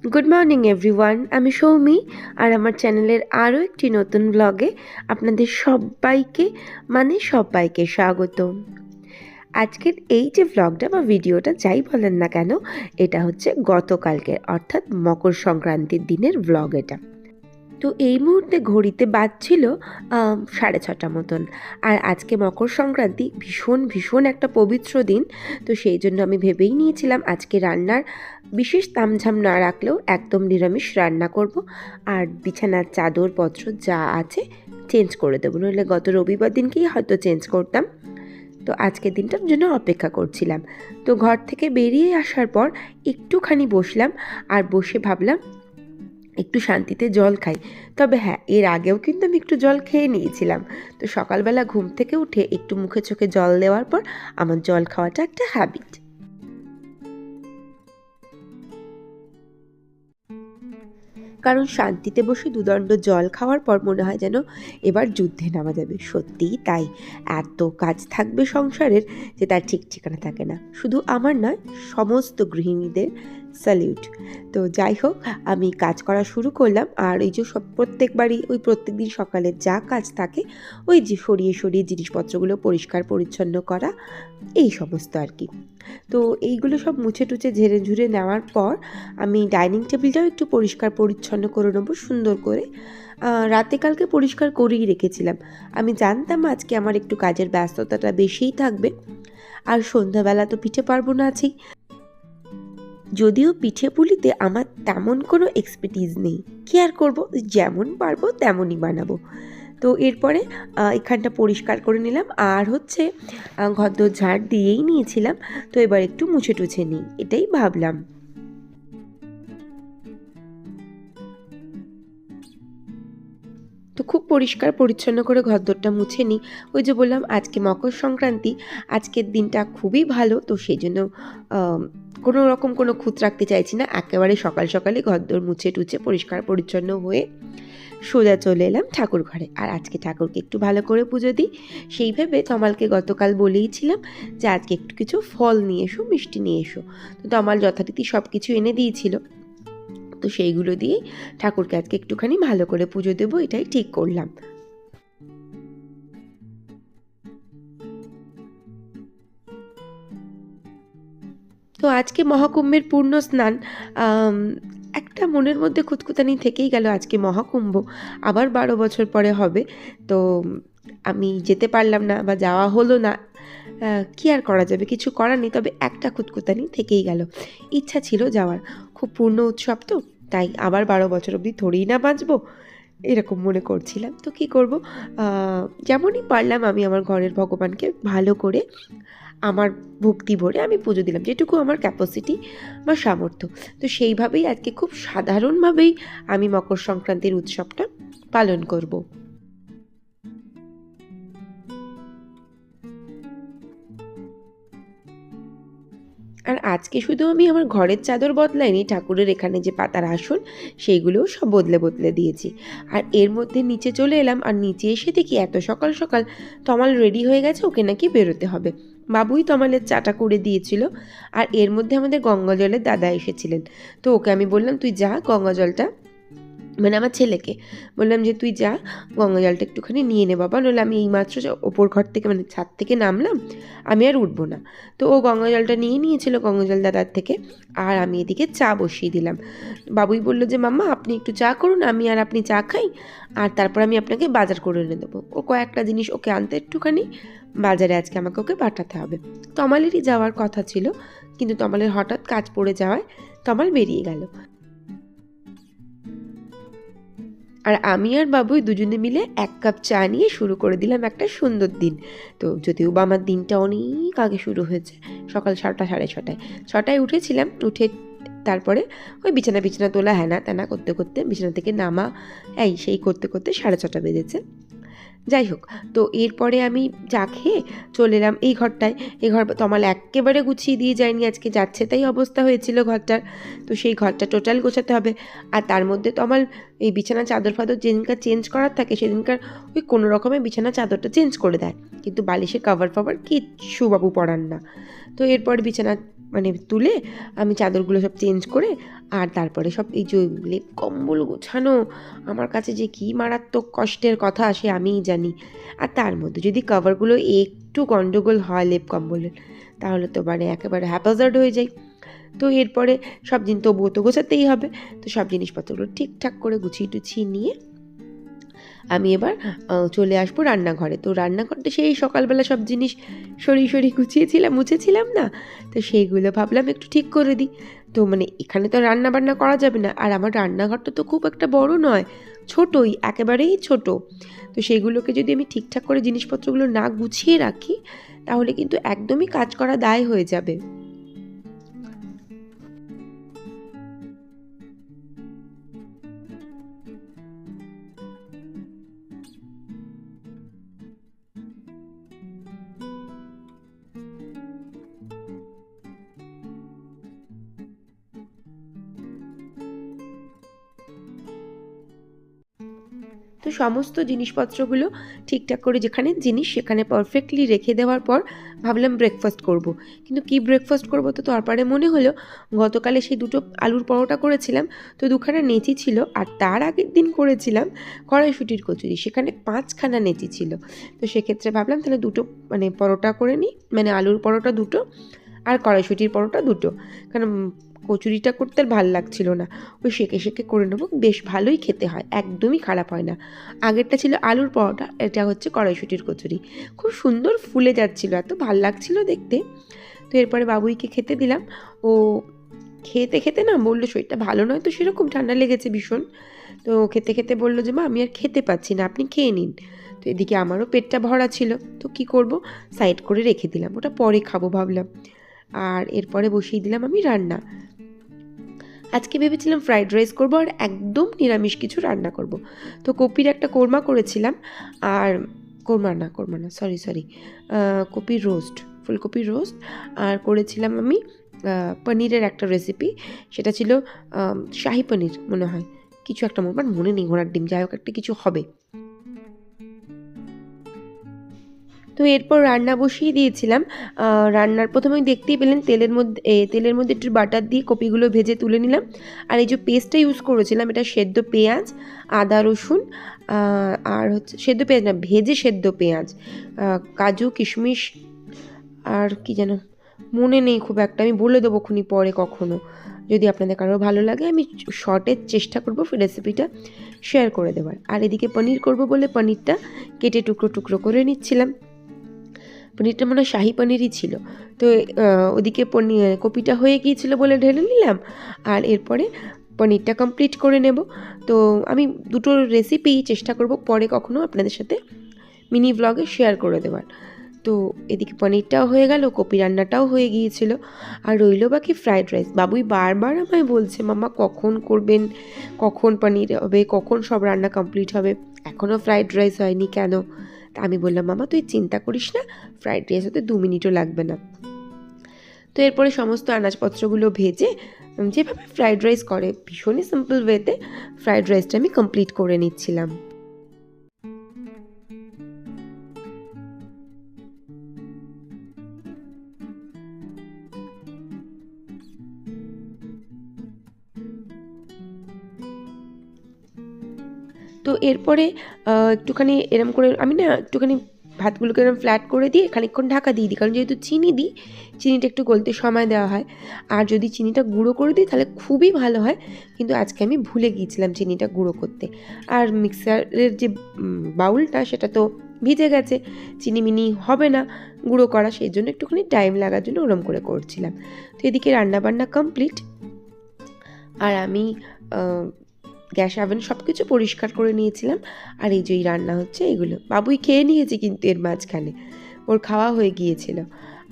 Good morning everyone, আমি সৌমি আর আমার চ্যানেলের আরও একটি নতুন ব্লগে আপনাদের সবাইকে স্বাগত। আজকের এই যে ব্লগটা বা ভিডিওটা যাই বলেন না কেন, এটা হচ্ছে গতকালকের অর্থাৎ মকর সংক্রান্তির দিনের ব্লগ এটা। তো এই মুহূর্তে ঘড়িতে বাজছিল 6:30 মতন। আর আজকে মকর সংক্রান্তি, ভীষণ একটা পবিত্র দিন। তো সেই জন্য আমি ভেবেই নিয়েছিলাম আজকে রান্নার বিশেষ তামঝাম না রাখলেও একদম নিরামিষ রান্না করব। আর বিছানার চাদরপত্র যা আছে চেঞ্জ করে দেবো, নইলে গত রবিবার দিনকেই হয়তো চেঞ্জ করতাম। তো আজকের দিনটার জন্য অপেক্ষা করছিলাম। তো ঘর থেকে বেরিয়ে আসার পর একটুখানি বসলাম, আর বসে ভাবলাম একটু শান্তিতে জল খাই। তবে হ্যাঁ, এর আগেও কিন্তু আমি একটু জল খেয়ে নিয়েছিলাম। তো সকালবেলা ঘুম থেকে উঠে একটু মুখে চোখে জল দেওয়ার পর আমার জল খাওয়াটা একটা হ্যাবিট। কারণ শান্তিতে বসে দুদণ্ড জল খাওয়ার পর মনে হয় যেন এবার যুদ্ধে নামা যাবে। সত্যিই তাই, এত কাজ থাকবে সংসারের যে তার ঠিক ঠিকানা থাকে না। শুধু আমার নয়, সমস্ত গৃহিণীদের স্যালিউট। তো যাই হোক, আমি কাজ করা শুরু করলাম। আর এই যে প্রত্যেকবারই প্রত্যেক দিন সকালে যা কাজ থাকে, ওই যে সরিয়ে জিনিসপত্রগুলো পরিষ্কার পরিচ্ছন্ন করা, এই সমস্ত আর কি। তো এইগুলো সব মুছে টুছে ঝেড়ে ঝুড়ে নেওয়ার পর আমি ডাইনিং টেবিলটাও একটু পরিষ্কার পরিচ্ছন্ন করে নেবো সুন্দর করে। রাতে কালকে পরিষ্কার করেই রেখেছিলাম। আমি জানতাম আজকে আমার একটু কাজের ব্যস্ততাটা বেশিই থাকবে। আর সন্ধ্যাবেলা তো পিঠে পারবো না আছেই। যদিও পিঠে পুলিতে আমার তেমন কোনো এক্সপার্টিস নেই, কি আর করবো, যেমন পারবো তেমনই বানাবো। তো এরপরে এখানটা পরিষ্কার করে নিলাম, আর হচ্ছে ঘরদোর ঝাড় দিয়েই নিয়েছিলাম। তো এবার একটু মুছে টুছে নিই, এটাই ভাবলাম। তো খুব পরিষ্কার পরিচ্ছন্ন করে ঘরদোরটা মুছে নিই। ওই যে বললাম আজকে মকর সংক্রান্তি, আজকের দিনটা খুবই ভালো। তো সেই জন্য কোনো রকম কোনো খুঁত রাখতে চাইছি না, একেবারে সকাল সকালে ঘরদোর মুছে টুছে পরিষ্কার পরিচ্ছন্ন হয়ে সোজা চলে এলাম ঠাকুর ঘরে। আর আজকে ঠাকুরকে একটু ভালো করে পুজো দিই, সেই ভেবে তমালকে গতকাল বলেইছিলাম যে আজকে একটু কিছু ফল নিয়ে এসো, মিষ্টি নিয়ে এসো। তো তমাল যথারীতি সব কিছু এনে দিয়েছিল। তো সেইগুলো দিয়ে ঠাকুরকে আজকে একটুখানি ভালো করে পুজো দেবো, এটাই ঠিক করলাম। তো আজকে মহাকুম্ভের পূর্ণ স্নান। একটা মনের মধ্যে খুঁতখুঁতানি থেকেই গেল, আজকে মহাকুম্ভ আবার 12 বছর পরে হবে। তো আমি যেতে পারলাম না বা যাওয়া হলো না, কি আর করা যাবে, কিছু করার নেই। তবে একটা খুঁতখুঁতানি থেকেই গেল, ইচ্ছা ছিল যাওয়ার। খুব পূর্ণ উৎসব তো, তাই আবার 12 বছর অবধি থোড়েই না বাঁচবো, এরকম মনে করছিলাম। তো কী করব, যেমনই পারলাম আমি আমার ঘরের ভগবানকে ভালো করে আমার ভক্তি ভরে আমি পুজো দিলাম, যেটুকু আমার ক্যাপাসিটি বা সামর্থ্য। তো সেইভাবেই আজকে খুব সাধারণভাবেই আমি মকর সংক্রান্তির উৎসবটা পালন করব। আর আজকে শুধু আমি আমার ঘরের চাদর বদলাইনি, ঠাকুরের এখানে যে পাতার আসন সেইগুলোও সব বদলে বদলে দিয়েছি। আর এর মধ্যে নিচে চলে এলাম, আর নিচে এসে দেখি এত সকাল সকাল তমাল রেডি হয়ে গেছে, ওকে নাকি বেরোতে হবে। বাবুই তমালের চাটা করে দিয়েছিল। আর এর মধ্যে আমাদের গঙ্গা জলের দাদা এসেছিলেন। তো ওকে আমি বললাম, তুই যা গঙ্গা জলটা, মানে আমার ছেলেকে বললাম যে তুই যা গঙ্গা জলটা একটুখানি নিয়ে নে বাবা, নইলে আমি এইমাত্র ওপর ঘর থেকে মানে ছাদ থেকে নামলাম, আমি আর উঠবো না। তো ও গঙ্গা জলটা নিয়ে নিয়েছিল গঙ্গা জল দাদার থেকে। আর আমি এদিকে চা বসিয়ে দিলাম। বাবুই বললো যে মাম্মা আপনি একটু চা করুন, আমি আর আপনি চা খাই, আর তারপর আমি আপনাকে বাজার করে এনে দেবো। ও কয়েকটা জিনিস ওকে আনতে একটুখানি বাজারে আজকে আমাকে ওকে পাঠাতে হবে। তমালেরই যাওয়ার কথা ছিল, কিন্তু তমালের হঠাৎ কাজ পড়ে যাওয়ায় তমাল বেরিয়ে গেল। আর আমি আর বাবুই দুজনে মিলে 1 কাপ চা নিয়ে শুরু করে দিলাম একটা সুন্দর দিন। তো যদিও বা আমার দিনটা অনেক আগে শুরু হয়েছে, সকাল 6টা 6:30টায়। 6টায় উঠেছিলাম, উঠে তারপরে ওই বিছানা তোলা হ্যানা ত্যানা করতে করতে বিছানা থেকে নামা, এই সেই করতে করতে 6:30 বেজেছে। যাই হোক, তো এরপরে আমি চা খেয়ে চলে এলাম এই ঘরটায়। এই ঘর তমাল এক্কেবারে গুছিয়ে দিয়ে যায়নি, আজকে যাচ্ছে তাই অবস্থা হয়েছিল ঘরটার। তো সেই ঘরটা টোটাল গোছাতে হবে। আর তার মধ্যে তমাল এই বিছানা চাদর ফাদর যেদিনকার চেঞ্জ করার থাকে সেদিনকার ওই কোনো রকমে বিছানা চাদরটা চেঞ্জ করে দেয়, কিন্তু বালিশের কভার ফভার কিচ্ছু বাবু পরান না। তো এরপর বিছানা মানে তুলে আমি চাদরগুলো সব চেঞ্জ করে আর তারপরে সব এই যে লেপ কম্বল গোছানো আমার কাছে যে কী মারাত্মক কষ্টের কথা সে আমিই জানি। আর তার মধ্যে যদি কভারগুলো একটু গন্ডগোল হয় লেপ কম্বলের, তাহলে তো মানে একেবারে হ্যাপাজার্ড হয়ে যায়। তো এরপরে সব দিন তবুও তো গোছাতেই হবে। তো সব জিনিসপত্রগুলো ঠিকঠাক করে গুছিয়ে টুছিয়ে নিয়ে আমি এবার চলে আসবো রান্নাঘরে। তো রান্নাঘরটা সেই সকালবেলা সব জিনিস সরিয়ে গুছিয়েছিলাম, মুছেছিলাম না, তো সেইগুলো ভাবলাম একটু ঠিক করে দিই। তো মানে এখানে তো রান্না বান্না করা যাবে না, আর আমার রান্নাঘরটা তো খুব একটা বড় নয়, ছোটোই, একেবারেই ছোট। তো সেগুলোকে যদি আমি ঠিকঠাক করে জিনিসপত্রগুলো না গুছিয়ে রাখি, তাহলে কিন্তু একদমই কাজ করা দায় হয়ে যাবে। তো সমস্ত জিনিসপত্রগুলো ঠিকঠাক করে যেখানে জিনিস সেখানে পারফেক্টলি রেখে দেওয়ার পর ভাবলাম ব্রেকফাস্ট করব। কিন্তু কি ব্রেকফাস্ট করব, তো তারপরে মনে হলো গতকালে সেই দুটো আলুর পরোটা করেছিলাম, তো দুখানা নেচি ছিল, আর তার আগের দিন করেছিলাম কড়াইশুঁটির কচুরি, সেখানে 5খানা নেচি ছিল। তো সেক্ষেত্রে ভাবলাম তাহলে দুটো মানে পরোটা করে নিই, মানে আলুর পরোটা দুটো আর কড়াইশুঁটির পরোটা দুটো, কারণ কচুরিটা করতে আর ভাল লাগছিল না, ওই সেঁকে করে নেবো, বেশ ভালোই খেতে হয়, একদমই খারাপ হয় না। আগেরটা ছিল আলুর পরোটা, এটা হচ্ছে কড়াইশুঁটির কচুরি, খুব সুন্দর ফুলে যাচ্ছিলো, এত ভাল লাগছিলো দেখতে। তো এরপরে বাবুইকে খেতে দিলাম। ও খেতে খেতে না বললো শরীরটা ভালো নয়, তো সেরকম ঠান্ডা লেগেছে ভীষণ। তো খেতে খেতে বললো যে মা আমি আর খেতে পাচ্ছি না, আপনি খেয়ে নিন। তো এদিকে আমারও পেটটা ভরা ছিল, তো কি করব, সাইড করে রেখে দিলাম, ওটা পরে খাবো ভাবলাম। আর এরপরে বসিয়ে দিলাম আমি রান্না। আজকে ভেবেছিলাম ফ্রাইড রাইস করবো আর একদম নিরামিষ কিছু রান্না করব। তো কপির একটা কোরমা করেছিলাম, আর কোরমা না, সরি, কপির রোস্ট, ফুলকপির রোস্ট। আর করেছিলাম আমি পনিরের একটা রেসিপি, সেটা ছিল শাহি পনির মনে হয়, কিছু একটা মনে নেই, ঘোড়ার ডিম, যাই হোক একটা কিছু হবে। তো এরপর রান্না বসিয়ে দিয়েছিলাম। রান্নার প্রথমে দেখতেই পেলেন তেলের মধ্যে একটু বাটার দিয়ে কপিগুলো ভেজে তুলে নিলাম। আর এই যে পেস্টটা ইউজ করেছিলাম, এটা সেদ্ধ পেঁয়াজ, আদা রসুন, আর হচ্ছে সেদ্ধ পেঁয়াজ না, ভেজে সেদ্ধ পেঁয়াজ, কাজু কিশমিশ, আর কি যেন মনে নেই খুব একটা, আমি বলে দেবো খুনি পরে কখনো, যদি আপনাদের কারো ভালো লাগে আমি শর্টে চেষ্টা করবো রেসিপিটা শেয়ার করে দেওয়ার। আর এদিকে পনির করব বলে পনিরটা কেটে টুকরো টুকরো করে নিচ্ছিলাম। পনিরটা মনে হয় শাহি পনিরই ছিল। তো ওদিকে কপিটা হয়ে গিয়েছিলো বলে ঢেলে নিলাম, আর এরপরে পনিরটা কমপ্লিট করে নেব। তো আমি দুটো রেসিপি চেষ্টা করব পরে কখনো আপনাদের সাথে মিনি ব্লগে শেয়ার করে দেওয়ার। তো এদিকে পনিরটাও হয়ে গেল, কপি রান্নাটাও হয়ে গিয়েছিল, আর রইল বাকি ফ্রাইড রাইস। বাবুই বারবার আমায় বলছে মাম্মা কখন করবেন, কখন পনির হবে, কখন সব রান্না কমপ্লিট হবে, এখনও ফ্রাইড রাইস হয়নি কেন? তা আমি বললাম মামা তুই চিন্তা করিস না, ফ্রাইড রাইস হতে 2 মিনিটও লাগবে না। তো এরপরে সমস্ত আনাজপত্রগুলো ভেজে যেভাবে ফ্রাইড রাইস করে ভীষণই সিম্পল ওয়েতে ফ্রাইড রাইসটা আমি কমপ্লিট করে নিচ্ছিলাম। তো এরপরে একটুখানি এরম করে আমি না একটুখানি ভাতগুলোকে এরম ফ্ল্যাট করে দিয়ে খানিকক্ষণ ঢাকা দিয়ে দিই, কারণ যেহেতু চিনি দিই, চিনিটা একটু গলতে সময় দেওয়া হয়। আর যদি চিনিটা গুঁড়ো করে দিই তাহলে খুবই ভালো হয়, কিন্তু আজকে আমি ভুলে গিয়েছিলাম চিনিটা গুঁড়ো করতে। আর মিক্সারের যে বাউলটা সেটা তো ভিজে গেছে, চিনি মিনি হবে না গুঁড়ো করা, সেই জন্য একটুখানি টাইম লাগার জন্য ওরম করে করছিলাম। তো এদিকে রান্নাবান্না কমপ্লিট, আর আমি গ্যাস ওভেন সব কিছু পরিষ্কার করে নিয়েছিলাম। আর এই যে এই রান্না হচ্ছে এগুলো, বাবুই খেয়ে নিয়েছে কিন্তু এর মাঝখানে, ওর খাওয়া হয়ে গিয়েছিল।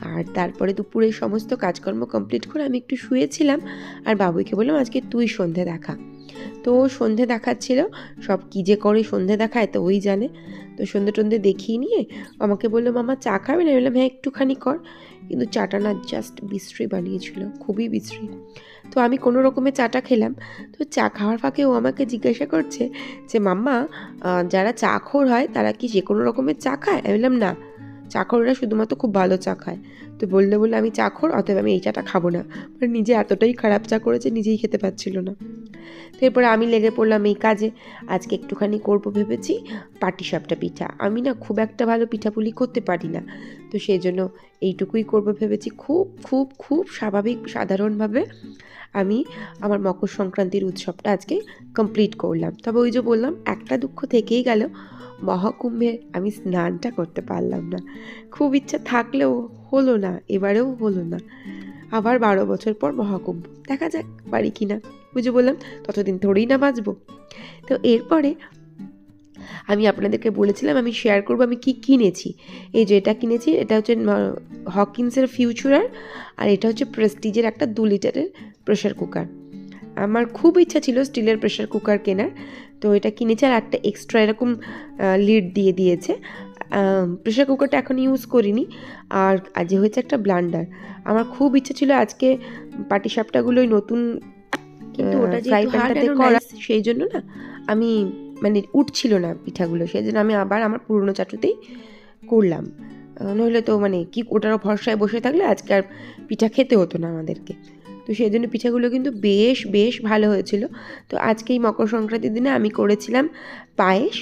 আর তারপরে দুপুরে সমস্ত কাজকর্ম কমপ্লিট করে আমি একটু শুয়েছিলাম, আর বাবুইকে বললাম আজকে তুই সন্ধে দেখা। তো ও সন্ধে দেখাচ্ছিল, সব কী যে করে সন্ধে দেখায় তো ওই জানে। তো সন্ধে টন্ধে দেখিয়ে নিয়ে আমাকে বললো মামা চা খাবে না, বললাম হ্যাঁ একটুখানি কর। কিন্তু চাটা না জাস্ট বিশ্রী বানিয়েছিল, খুবই বিশ্রী। তো আমি কোনো রকমে চাটা খেলাম। তো চা খাওয়ার ফাঁকে ও আমাকে জিজ্ঞাসা করছে যে মাম্মা যারা চা খোর হয় তারা কি যে কোনো রকমের চা খায়? আমি বললাম না, চাখররা শুধুমাত্র খুব ভালো চা খায়, তো বললে আমি চাখর, অতএব আমি এই চাটা খাবো না। মানে নিজে এতটাই খারাপ চা করেছে, নিজেই খেতে পারছিল না। তো এরপরে আমি লেগে পড়লাম এই কাজে। আজকে একটুখানি করবো ভেবেছি পাটিসাপটা পিঠা। আমি না খুব একটা ভালো পিঠাপুলি করতে পারি না, তো সেই জন্য এইটুকুই করবো ভেবেছি। খুব খুব খুব স্বাভাবিক সাধারণভাবে আমি আমার মকর সংক্রান্তির উৎসবটা আজকে কমপ্লিট করলাম। তবে ওই যে বললাম, একটা দুঃখ থেকেই গেল, মহাকুম্ভে আমি স্নানটা করতে পারলাম না। খুব ইচ্ছা থাকলেও হলো না, এবারেও হলো না। আবার 12 বছর পর মহাকুম্ভ, দেখা যাক পারি কি না। বুঝে বললাম ততদিন থোড়েই না বাঁচবো। তো এরপরে আমি আপনাদেরকে বলেছিলাম আমি শেয়ার করবো আমি কি কিনেছি। এই যে এটা কিনেছি, এটা হচ্ছে হকিন্সের ফিউচারার, আর এটা হচ্ছে প্রেস্টিজের একটা 2 লিটারের প্রেশার কুকার। আমার খুব ইচ্ছা ছিল স্টিলের প্রেশার কুকার কেনার, তো এটা কিনেছি। আর একটা এক্সট্রা এরকম লিড দিয়ে দিয়েছে। প্রেশার কুকারটা এখন ইউজ করিনি। আর আজ হয়েছে একটা ব্লান্ডার। আমার খুব ইচ্ছা ছিল আজকে পাটিসাপটাগুলোই নতুন, কিন্তু ওটা ফ্রাই প্যানটাতে করা, সেই জন্য না আমি মানে উঠছিল না পিঠাগুলো, সেই জন্য আমি আবার আমার পুরনো চাটুতেই করলাম। নইলে তো মানে কি ওটার ভরসায় বসে থাকলে আজকে আর পিঠা খেতে হতো না আমাদেরকে। তো সেই জন্য পিঠাগুলো কিন্তু বেশ বেশ ভালো হয়েছিল। তো আজকে এই মকর সংক্রান্তির দিনে আমি করেছিলাম পায়েস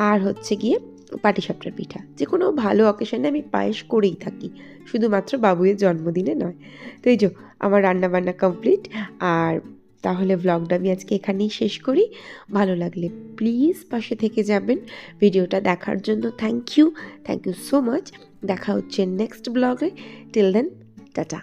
আর হচ্ছে গিয়ে পাটিসাপটার পিঠা। যে কোনো ভালো অকেশনে আমি পায়েস করেই থাকি, শুধুমাত্র বাবুয়ের জন্মদিনে নয়। তো এই যে আমার রান্নাবান্না কমপ্লিট। আর তাহলে ব্লগটা আমি আজকে এখানেই শেষ করি। ভালো লাগলে প্লিজ পাশে থেকে যাবেন। ভিডিওটা দেখার জন্য থ্যাংক ইউ সো মাচ। দেখা হচ্ছে নেক্সট ব্লগে। Till then, tata.